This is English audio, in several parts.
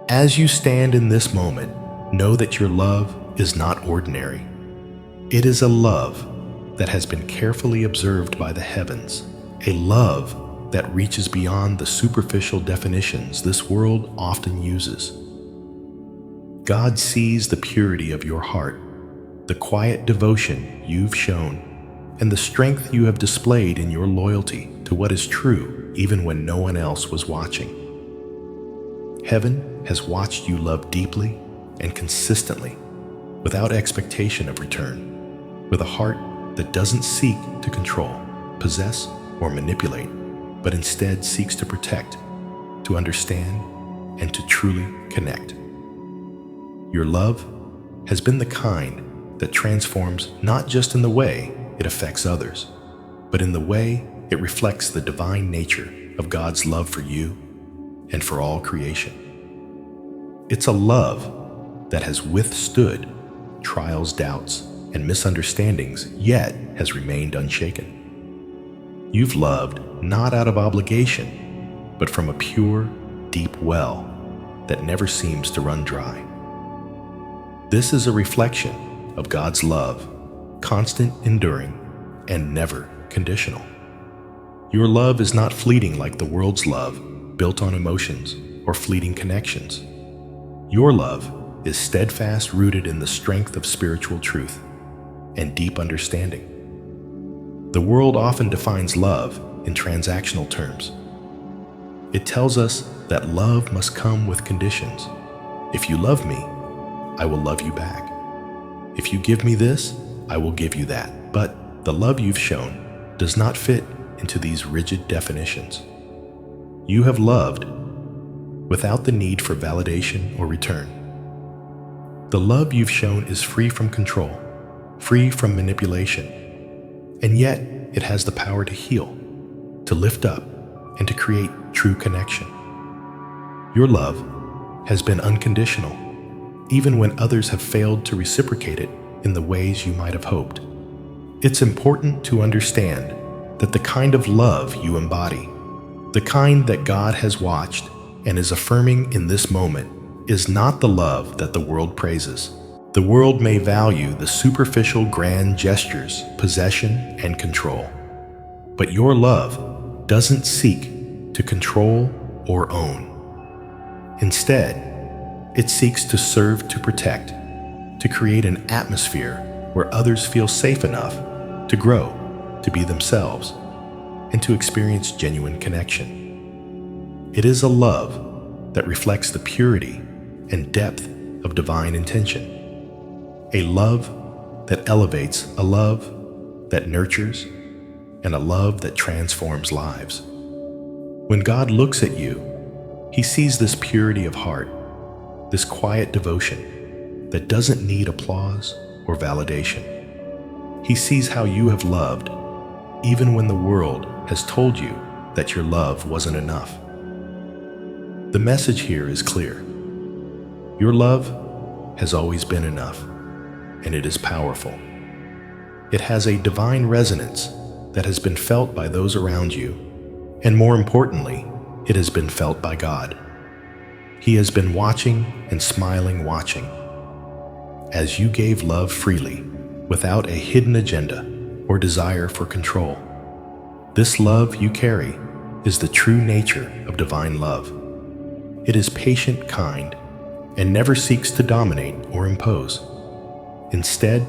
As you stand in this moment, know that your love is not ordinary. It is a love that has been carefully observed by the heavens, a love that reaches beyond the superficial definitions this world often uses. God sees the purity of your heart, the quiet devotion you've shown, and the strength you have displayed in your loyalty to what is true even when no one else was watching. Heaven has watched you love deeply and consistently, without expectation of return, with a heart that doesn't seek to control, possess, or manipulate, but instead seeks to protect, to understand, and to truly connect. Your love has been the kind that transforms not just in the way it affects others, but in the way it reflects the divine nature of God's love for you and for all creation. It's a love that has withstood trials, doubts, and misunderstandings, yet has remained unshaken. You've loved not out of obligation, but from a pure, deep well that never seems to run dry. This is a reflection of God's love, constant, enduring, and never conditional. Your love is not fleeting like the world's love, built on emotions or fleeting connections. Your love is steadfast, rooted in the strength of spiritual truth and deep understanding. The world often defines love in transactional terms. It tells us that love must come with conditions. If you love me, I will love you back. If you give me this, I will give you that. But the love you've shown does not fit into these rigid definitions. You have loved without the need for validation or return. The love you've shown is free from control, free from manipulation, and yet it has the power to heal, to lift up, and to create true connection. Your love has been unconditional, even when others have failed to reciprocate it in the ways you might have hoped. It's important to understand that the kind of love you embody, the kind that God has watched and is affirming in this moment, is not the love that the world praises. The world may value the superficial grand gestures, possession, and control. But your love doesn't seek to control or own. Instead, it seeks to serve, to protect, to create an atmosphere where others feel safe enough to grow, to be themselves, and to experience genuine connection. It is a love that reflects the purity and depth of divine intention. A love that elevates, a love that nurtures, and a love that transforms lives. When God looks at you, He sees this purity of heart, this quiet devotion that doesn't need applause or validation. He sees how you have loved, even when the world has told you that your love wasn't enough. The message here is clear. Your love has always been enough, and it is powerful. It has a divine resonance that has been felt by those around you, and more importantly, it has been felt by God. He has been watching and smiling, watching, as you gave love freely, without a hidden agenda or desire for control. This love you carry is the true nature of divine love. It is patient, kind, and never seeks to dominate or impose. Instead,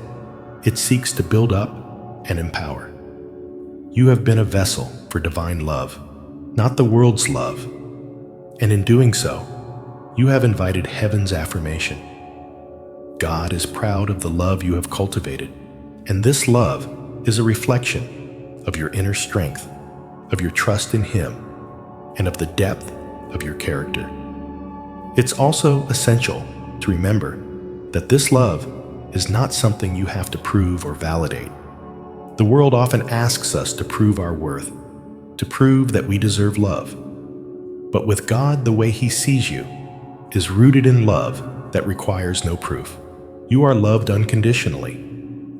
it seeks to build up and empower. You have been a vessel for divine love, not the world's love, and in doing so, you have invited heaven's affirmation. God is proud of the love you have cultivated, and this love is a reflection of your inner strength, of your trust in Him, and of the depth of your character. It's also essential to remember that this love is not something you have to prove or validate. The world often asks us to prove our worth, to prove that we deserve love. But with God, the way He sees you is rooted in love that requires no proof. You are loved unconditionally,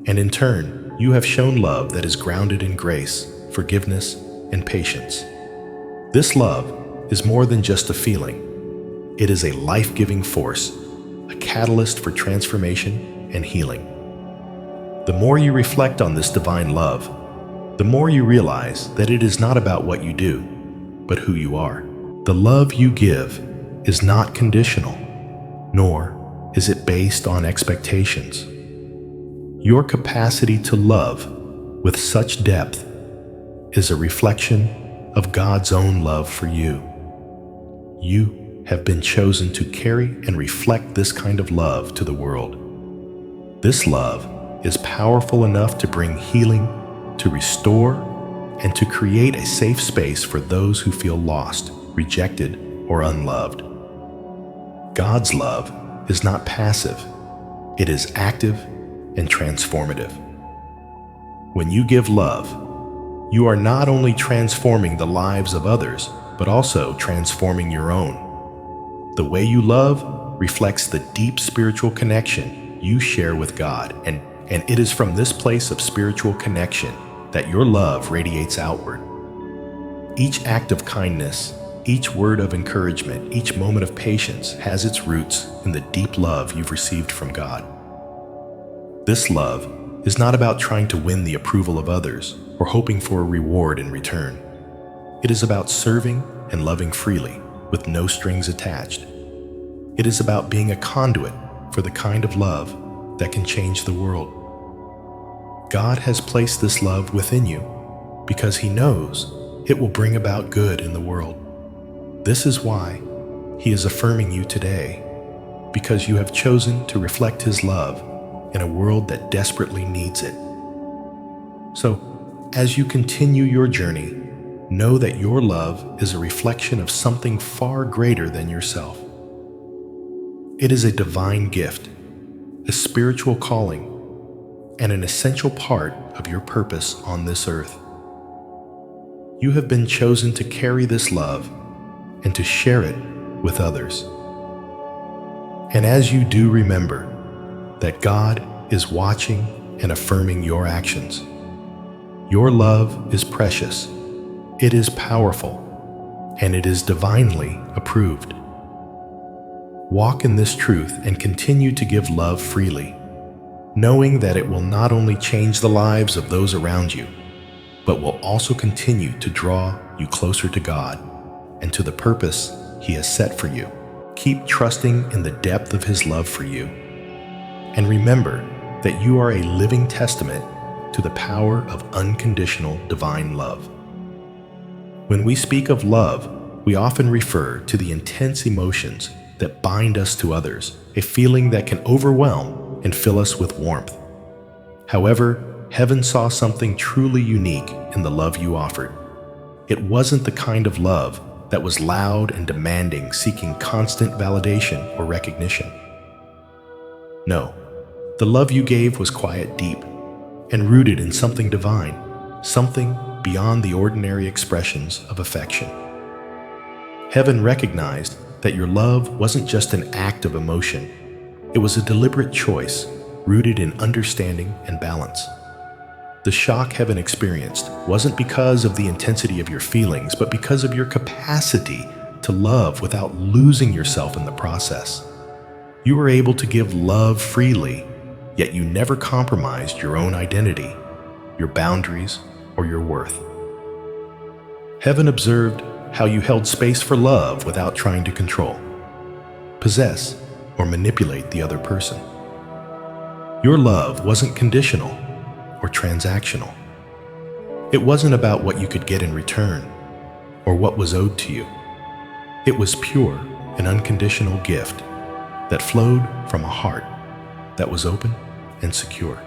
and in turn, you have shown love that is grounded in grace, forgiveness, and patience. This love is more than just a feeling. It is a life-giving force, a catalyst for transformation and healing. The more you reflect on this divine love, the more you realize that it is not about what you do, but who you are. The love you give is not conditional, nor is it based on expectations. Your capacity to love with such depth is a reflection of God's own love for you. You have been chosen to carry and reflect this kind of love to the world. This love is powerful enough to bring healing, to restore, and to create a safe space for those who feel lost, rejected, or unloved. God's love is not passive. It is active and transformative. When you give love, you are not only transforming the lives of others, but also transforming your own. The way you love reflects the deep spiritual connection you share with God, and it is from this place of spiritual connection that your love radiates outward. Each act of kindness, each word of encouragement, each moment of patience has its roots in the deep love you've received from God. This love is not about trying to win the approval of others or hoping for a reward in return. It is about serving and loving freely with no strings attached. It is about being a conduit for the kind of love that can change the world. God has placed this love within you because He knows it will bring about good in the world. This is why He is affirming you today, because you have chosen to reflect His love in a world that desperately needs it. So, as you continue your journey, know that your love is a reflection of something far greater than yourself. It is a divine gift, a spiritual calling, and an essential part of your purpose on this earth. You have been chosen to carry this love and to share it with others. And as you do, remember that God is watching and affirming your actions. Your love is precious, it is powerful, and it is divinely approved. Walk in this truth and continue to give love freely, knowing that it will not only change the lives of those around you, but will also continue to draw you closer to God and to the purpose He has set for you. Keep trusting in the depth of His love for you, and remember that you are a living testament to the power of unconditional divine love. When we speak of love, we often refer to the intense emotions that bind us to others, a feeling that can overwhelm and fill us with warmth. However, heaven saw something truly unique in the love you offered. It wasn't the kind of love that was loud and demanding, seeking constant validation or recognition. No, the love you gave was quiet, deep, and rooted in something divine, something beyond the ordinary expressions of affection. Heaven recognized that your love wasn't just an act of emotion. It was a deliberate choice, rooted in understanding and balance. The shock heaven experienced wasn't because of the intensity of your feelings, but because of your capacity to love without losing yourself in the process. You were able to give love freely, yet you never compromised your own identity, your boundaries, or your worth. Heaven observed how you held space for love without trying to control, possess, or manipulate the other person. Your love wasn't conditional or transactional. It wasn't about what you could get in return or what was owed to you. It was pure and unconditional gift that flowed from a heart that was open and secure.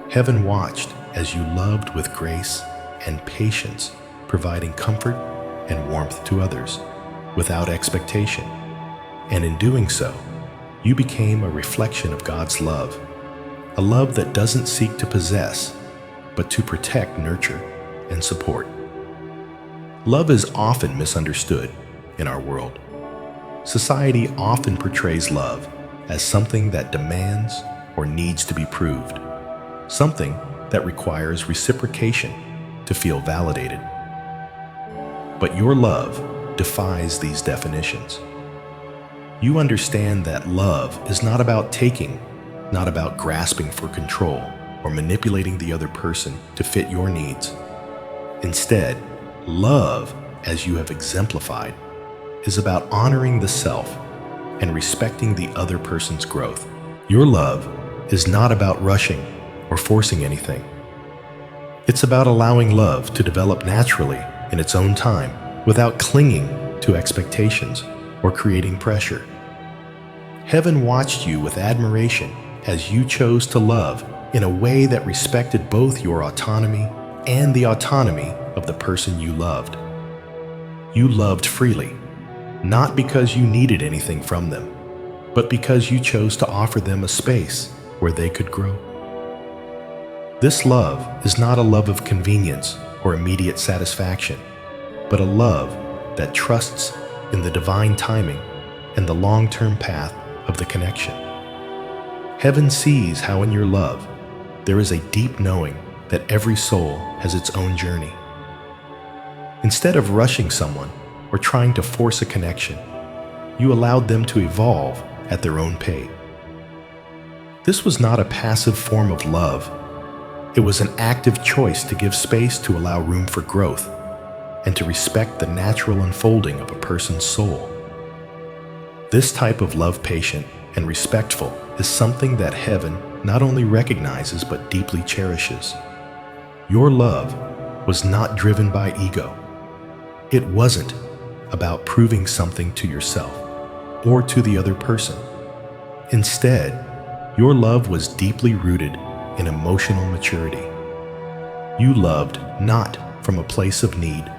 Heaven watched as you loved with grace and patience, providing comfort and warmth to others without expectation. And in doing so, you became a reflection of God's love, a love that doesn't seek to possess, but to protect, nurture, and support. Love is often misunderstood in our world. Society often portrays love as something that demands or needs to be proved, something that requires reciprocation to feel validated. But your love defies these definitions. You understand that love is not about taking, not about grasping for control or manipulating the other person to fit your needs. Instead, love, as you have exemplified, is about honoring the self and respecting the other person's growth. Your love is not about rushing or forcing anything. It's about allowing love to develop naturally in its own time without clinging to expectations or creating pressure. Heaven watched you with admiration as you chose to love in a way that respected both your autonomy and the autonomy of the person you loved. You loved freely, not because you needed anything from them, but because you chose to offer them a space where they could grow. This love is not a love of convenience or immediate satisfaction, but a love that trusts in the divine timing and the long-term path of the connection. Heaven sees how in your love there is a deep knowing that every soul has its own journey. Instead of rushing someone or trying to force a connection, you allowed them to evolve at their own pace. This was not a passive form of love. It was an active choice to give space to allow room for growth and to respect the natural unfolding of a person's soul. This type of love, patient and respectful, is something that heaven not only recognizes but deeply cherishes. Your love was not driven by ego. It wasn't about proving something to yourself or to the other person. Instead, your love was deeply rooted in emotional maturity. You loved not from a place of need,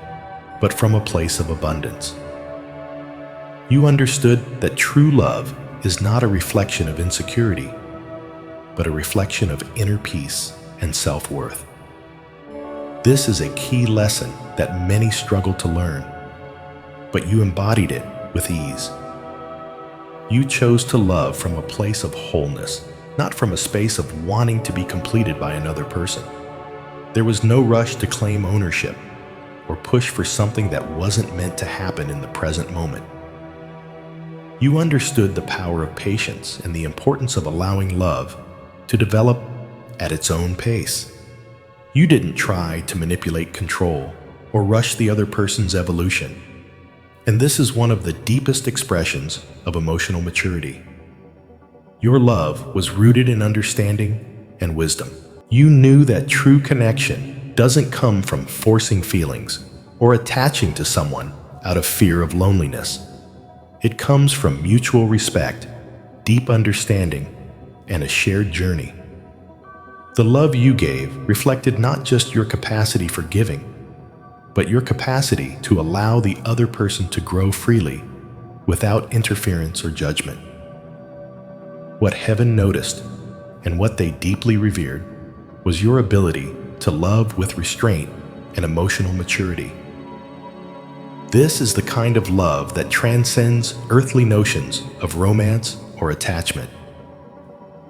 but from a place of abundance. You understood that true love is not a reflection of insecurity, but a reflection of inner peace and self-worth. This is a key lesson that many struggle to learn, but you embodied it with ease. You chose to love from a place of wholeness, not from a space of wanting to be completed by another person. There was no rush to claim ownership or push for something that wasn't meant to happen in the present moment. You understood the power of patience and the importance of allowing love to develop at its own pace. You didn't try to manipulate control or rush the other person's evolution. And this is one of the deepest expressions of emotional maturity. Your love was rooted in understanding and wisdom. You knew that true connection doesn't come from forcing feelings or attaching to someone out of fear of loneliness. It comes from mutual respect, deep understanding, and a shared journey. The love you gave reflected not just your capacity for giving, but your capacity to allow the other person to grow freely without interference or judgment. What heaven noticed and what they deeply revered was your ability to love with restraint and emotional maturity. This is the kind of love that transcends earthly notions of romance or attachment.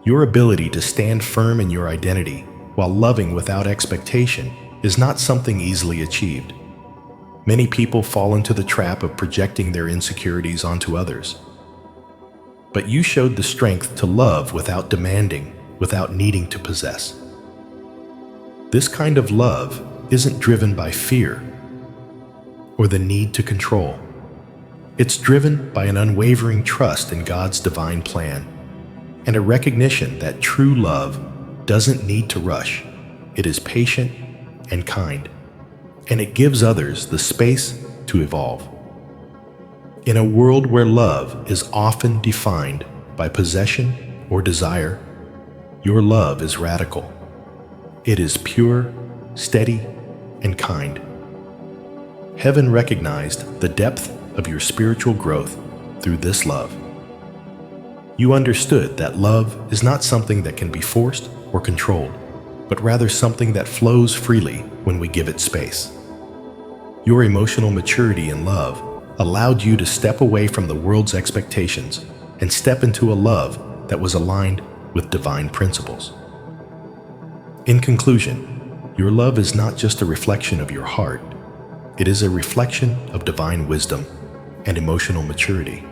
Your ability to stand firm in your identity while loving without expectation is not something easily achieved. Many people fall into the trap of projecting their insecurities onto others. But you showed the strength to love without demanding, without needing to possess. This kind of love isn't driven by fear or the need to control. It's driven by an unwavering trust in God's divine plan and a recognition that true love doesn't need to rush. It is patient and kind, and it gives others the space to evolve. In a world where love is often defined by possession or desire, your love is radical. It is pure, steady, and kind. Heaven recognized the depth of your spiritual growth through this love. You understood that love is not something that can be forced or controlled, but rather something that flows freely when we give it space. Your emotional maturity in love allowed you to step away from the world's expectations and step into a love that was aligned with divine principles. In conclusion, your love is not just a reflection of your heart, it is a reflection of divine wisdom and emotional maturity.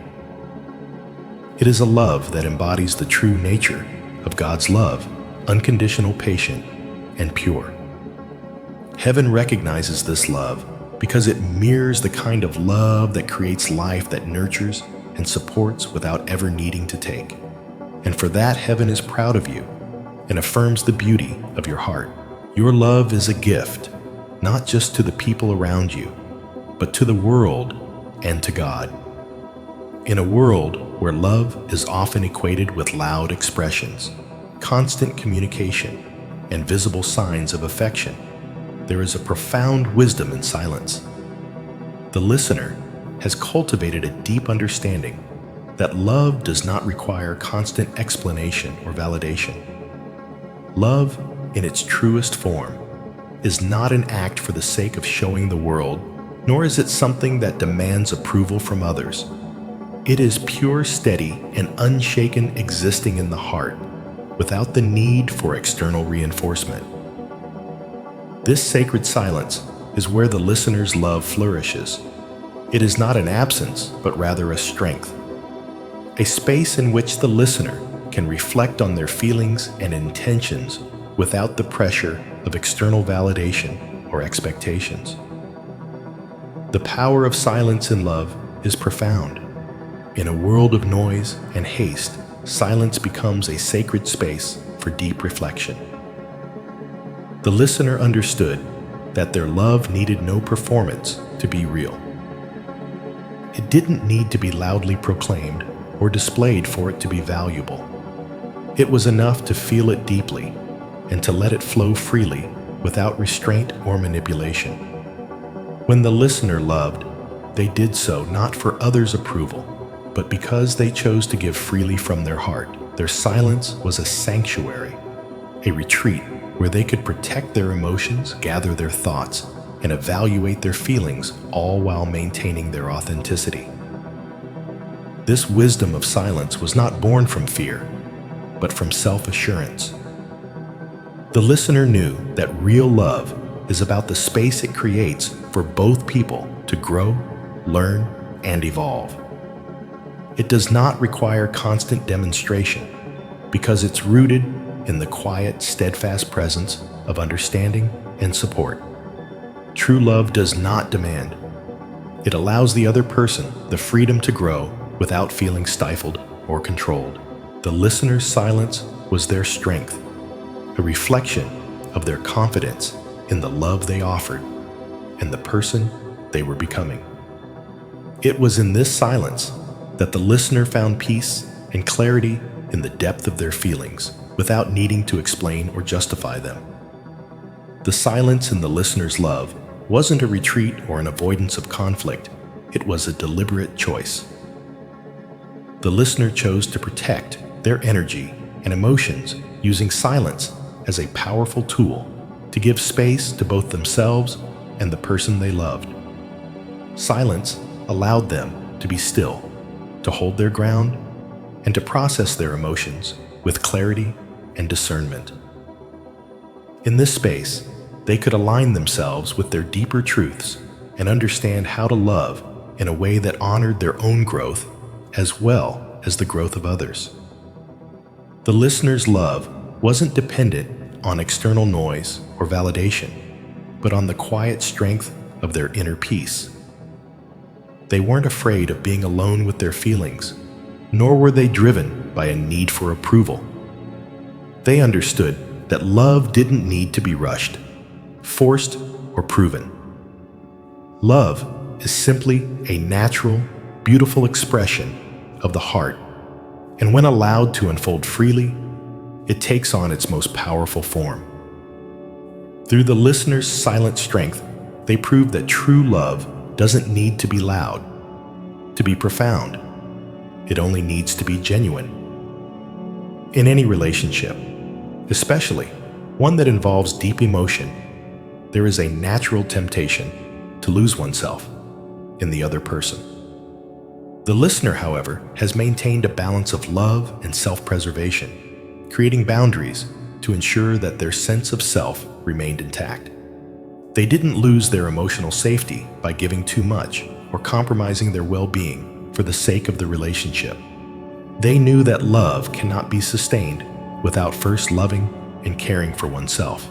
It is a love that embodies the true nature of God's love, unconditional, patient, and pure. Heaven recognizes this love because it mirrors the kind of love that creates life that nurtures and supports without ever needing to take. And for that, heaven is proud of you and affirms the beauty of your heart. Your love is a gift, not just to the people around you, but to the world and to God. In a world where love is often equated with loud expressions, constant communication, and visible signs of affection, there is a profound wisdom in silence. The listener has cultivated a deep understanding that love does not require constant explanation or validation. Love, in its truest form, is not an act for the sake of showing the world, nor is it something that demands approval from others. It is pure, steady, and unshaken existing in the heart, without the need for external reinforcement. This sacred silence is where the listener's love flourishes. It is not an absence, but rather a strength. A space in which the listener can reflect on their feelings and intentions without the pressure of external validation or expectations. The power of silence in love is profound. In a world of noise and haste, silence becomes a sacred space for deep reflection. The listener understood that their love needed no performance to be real. It didn't need to be loudly proclaimed or displayed for it to be valuable. It was enough to feel it deeply and to let it flow freely without restraint or manipulation. When the listener loved, they did so not for others' approval, but because they chose to give freely from their heart. Their silence was a sanctuary, a retreat where they could protect their emotions, gather their thoughts, and evaluate their feelings, all while maintaining their authenticity. This wisdom of silence was not born from fear, but from self-assurance. The listener knew that real love is about the space it creates for both people to grow, learn, and evolve. It does not require constant demonstration because it's rooted in the quiet, steadfast presence of understanding and support. True love does not demand. It allows the other person the freedom to grow without feeling stifled or controlled. The listener's silence was their strength, a reflection of their confidence in the love they offered and the person they were becoming. It was in this silence that the listener found peace and clarity in the depth of their feelings, without needing to explain or justify them. The silence in the listener's love wasn't a retreat or an avoidance of conflict, it was a deliberate choice. The listener chose to protect their energy and emotions using silence as a powerful tool to give space to both themselves and the person they loved. Silence allowed them to be still, to hold their ground, and to process their emotions with clarity and discernment. In this space, they could align themselves with their deeper truths and understand how to love in a way that honored their own growth as well as the growth of others. The listener's love wasn't dependent on external noise or validation, but on the quiet strength of their inner peace. They weren't afraid of being alone with their feelings, nor were they driven by a need for approval. They understood that love didn't need to be rushed, forced, or proven. Love is simply a natural, beautiful expression of the heart, and when allowed to unfold freely, it takes on its most powerful form. Through the listener's silent strength, they prove that true love doesn't need to be loud, to be profound. It only needs to be genuine. In any relationship, especially one that involves deep emotion, there is a natural temptation to lose oneself in the other person. The listener, however, has maintained a balance of love and self-preservation, creating boundaries to ensure that their sense of self remained intact. They didn't lose their emotional safety by giving too much or compromising their well-being for the sake of the relationship. They knew that love cannot be sustained without first loving and caring for oneself.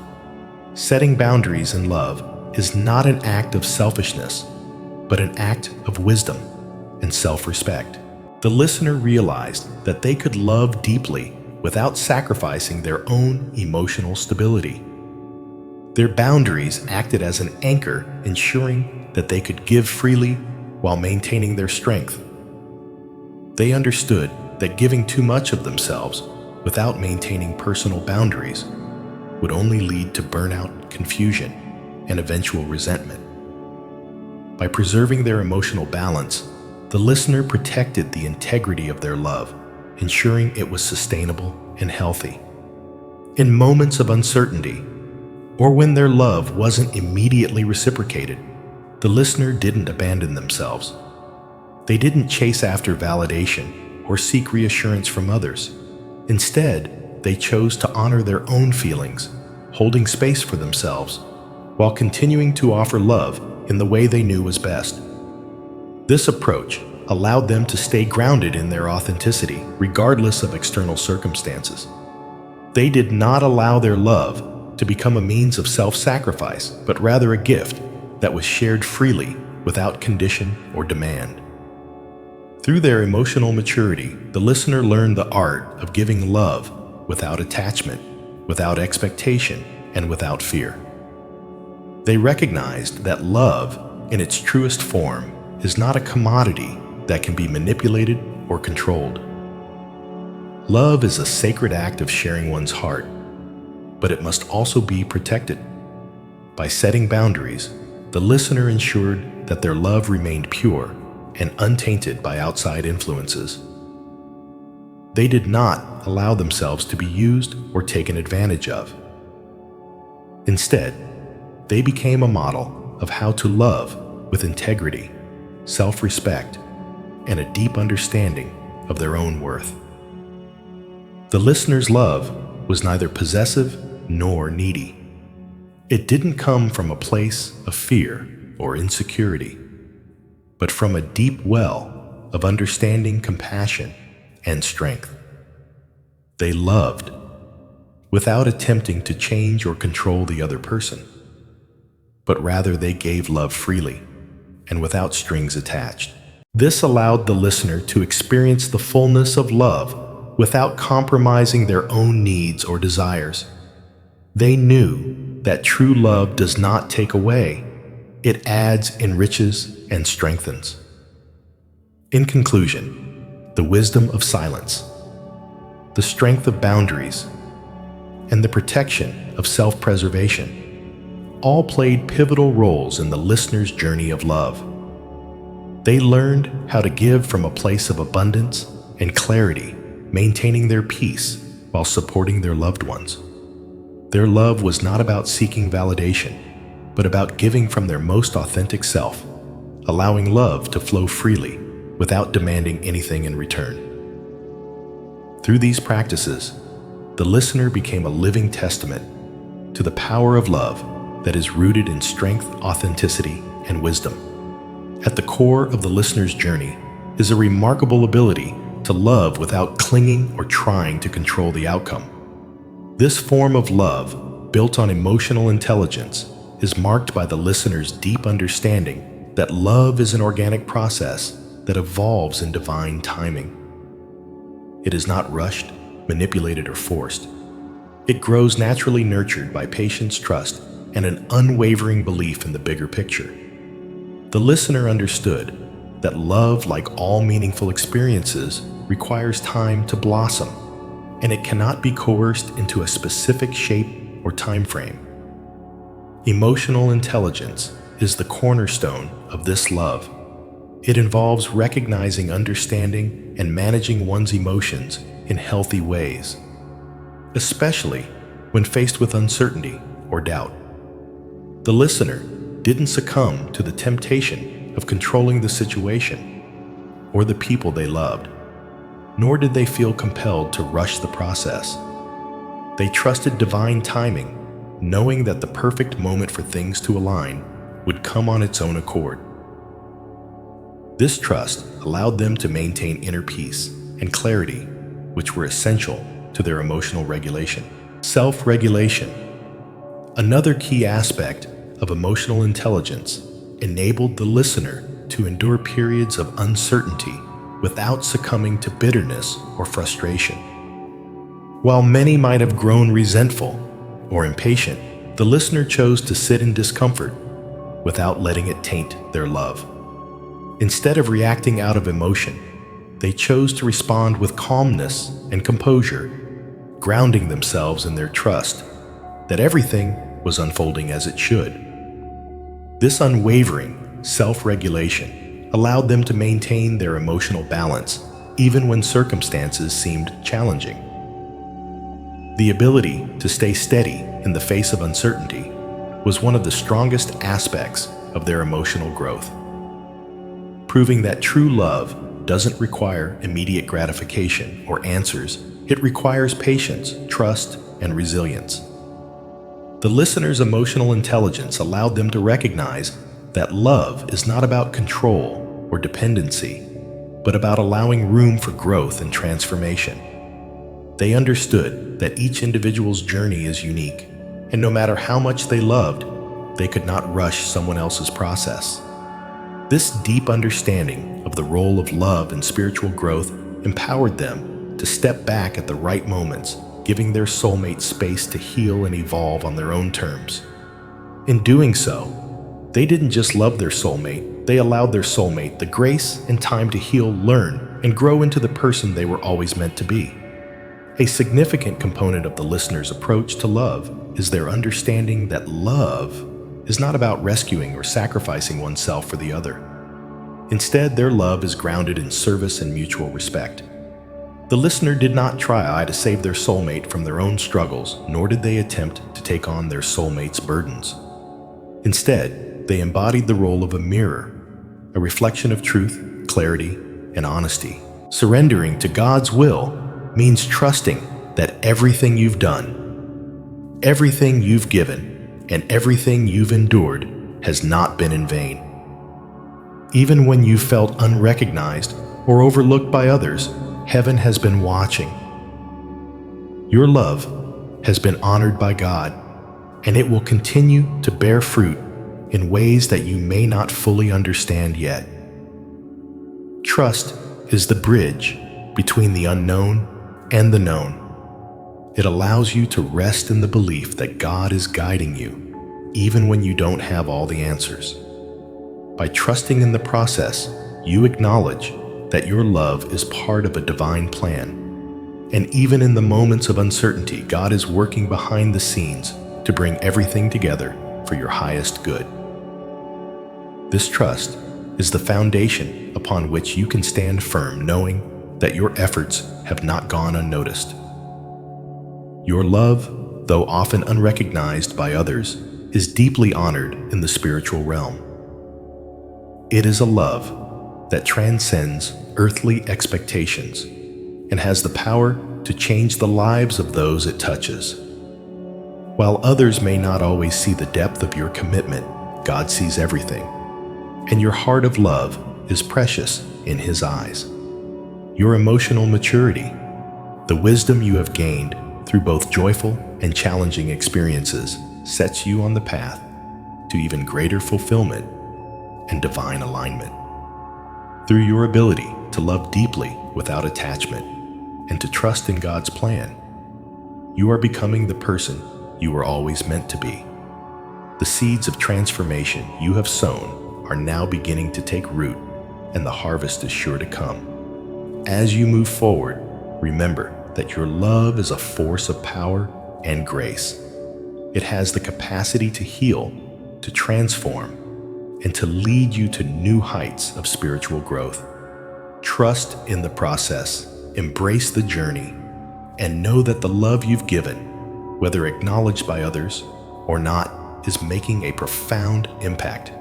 Setting boundaries in love is not an act of selfishness, but an act of wisdom and self-respect. The listener realized that they could love deeply without sacrificing their own emotional stability. Their boundaries acted as an anchor, ensuring that they could give freely while maintaining their strength. They understood that giving too much of themselves without maintaining personal boundaries would only lead to burnout, confusion, and eventual resentment. By preserving their emotional balance, the listener protected the integrity of their love, ensuring it was sustainable and healthy. In moments of uncertainty, or when their love wasn't immediately reciprocated, the listener didn't abandon themselves. They didn't chase after validation or seek reassurance from others. Instead, they chose to honor their own feelings, holding space for themselves, while continuing to offer love in the way they knew was best. This approach allowed them to stay grounded in their authenticity, regardless of external circumstances. They did not allow their love to become a means of self-sacrifice, but rather a gift that was shared freely without condition or demand. Through their emotional maturity, the listener learned the art of giving love without attachment, without expectation, and without fear. They recognized that love, in its truest form, is not a commodity that can be manipulated or controlled. Love is a sacred act of sharing one's heart, but it must also be protected. By setting boundaries, the listener ensured that their love remained pure and untainted by outside influences. They did not allow themselves to be used or taken advantage of. Instead, they became a model of how to love with integrity, self-respect, and a deep understanding of their own worth. The listener's love was neither possessive nor needy. It didn't come from a place of fear or insecurity, but from a deep well of understanding, compassion, and strength. They loved without attempting to change or control the other person, but rather they gave love freely and without strings attached. This allowed the listener to experience the fullness of love without compromising their own needs or desires. They knew that true love does not take away, it adds, enriches, and strengthens. In conclusion, the wisdom of silence, the strength of boundaries, and the protection of self-preservation all played pivotal roles in the listener's journey of love. They learned how to give from a place of abundance and clarity, maintaining their peace while supporting their loved ones. Their love was not about seeking validation, but about giving from their most authentic self, allowing love to flow freely without demanding anything in return. Through these practices, the listener became a living testament to the power of love that is rooted in strength, authenticity, and wisdom. At the core of the listener's journey is a remarkable ability to love without clinging or trying to control the outcome. This form of love, built on emotional intelligence, is marked by the listener's deep understanding that love is an organic process that evolves in divine timing. It is not rushed, manipulated, or forced. It grows naturally, nurtured by patience, trust, and an unwavering belief in the bigger picture. The listener understood that love, like all meaningful experiences, requires time to blossom, and it cannot be coerced into a specific shape or time frame. Emotional intelligence is the cornerstone of this love. It involves recognizing, understanding, and managing one's emotions in healthy ways, especially when faced with uncertainty or doubt. The listener didn't succumb to the temptation of controlling the situation or the people they loved, nor did they feel compelled to rush the process. They trusted divine timing, knowing that the perfect moment for things to align would come on its own accord. This trust allowed them to maintain inner peace and clarity, which were essential to their emotional regulation. Self-regulation. Another key aspect of emotional intelligence enabled the listener to endure periods of uncertainty without succumbing to bitterness or frustration. While many might have grown resentful or impatient, the listener chose to sit in discomfort without letting it taint their love. Instead of reacting out of emotion, they chose to respond with calmness and composure, grounding themselves in their trust that everything was unfolding as it should. This unwavering self-regulation allowed them to maintain their emotional balance even when circumstances seemed challenging. The ability to stay steady in the face of uncertainty was one of the strongest aspects of their emotional growth, proving that true love doesn't require immediate gratification or answers. It requires patience, trust, and resilience. The listener's emotional intelligence allowed them to recognize that love is not about control or dependency, but about allowing room for growth and transformation. They understood that each individual's journey is unique, and no matter how much they loved, they could not rush someone else's process. This deep understanding of the role of love in spiritual growth empowered them to step back at the right moments, giving their soulmate space to heal and evolve on their own terms. In doing so, they didn't just love their soulmate, they allowed their soulmate the grace and time to heal, learn, and grow into the person they were always meant to be. A significant component of the listener's approach to love is their understanding that love is not about rescuing or sacrificing oneself for the other. Instead, their love is grounded in service and mutual respect. The listener did not try to save their soulmate from their own struggles, nor did they attempt to take on their soulmate's burdens. Instead, they embodied the role of a mirror, a reflection of truth, clarity, and honesty. Surrendering to God's will means trusting that everything you've done, everything you've given, and everything you've endured has not been in vain. Even when you felt unrecognized or overlooked by others, heaven has been watching. Your love has been honored by God, and it will continue to bear fruit in ways that you may not fully understand yet. Trust is the bridge between the unknown and the known. It allows you to rest in the belief that God is guiding you, even when you don't have all the answers. By trusting in the process, you acknowledge that your love is part of a divine plan. And even in the moments of uncertainty, God is working behind the scenes to bring everything together for your highest good. This trust is the foundation upon which you can stand firm, knowing that your efforts have not gone unnoticed. Your love, though often unrecognized by others, is deeply honored in the spiritual realm. It is a love that transcends earthly expectations and has the power to change the lives of those it touches. While others may not always see the depth of your commitment, God sees everything, and your heart of love is precious in His eyes. Your emotional maturity, the wisdom you have gained through both joyful and challenging experiences, sets you on the path to even greater fulfillment and divine alignment. Through your ability to love deeply without attachment and to trust in God's plan, you are becoming the person you were always meant to be. The seeds of transformation you have sown are now beginning to take root, and the harvest is sure to come. As you move forward, remember that your love is a force of power and grace. It has the capacity to heal, to transform, and to lead you to new heights of spiritual growth. Trust in the process, embrace the journey, and know that the love you've given, whether acknowledged by others or not, is making a profound impact.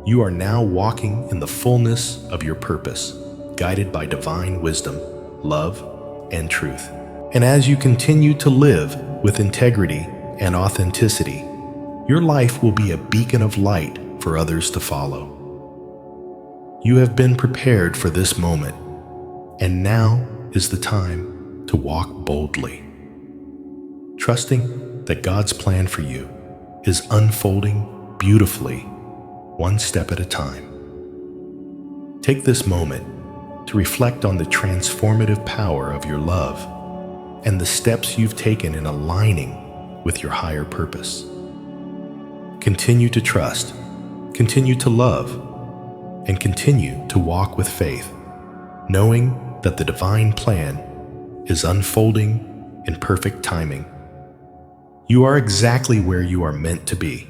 You are now walking in the fullness of your purpose, guided by divine wisdom, love, and truth. And as you continue to live with integrity and authenticity, your life will be a beacon of light for others to follow. You have been prepared for this moment, And now is the time to walk boldly, trusting that God's plan for you is unfolding beautifully, one step at a time. Take this moment to reflect on the transformative power of your love and the steps you've taken in aligning with your higher purpose. Continue to trust, continue to love, and continue to walk with faith, knowing that the divine plan is unfolding in perfect timing. You are exactly where you are meant to be,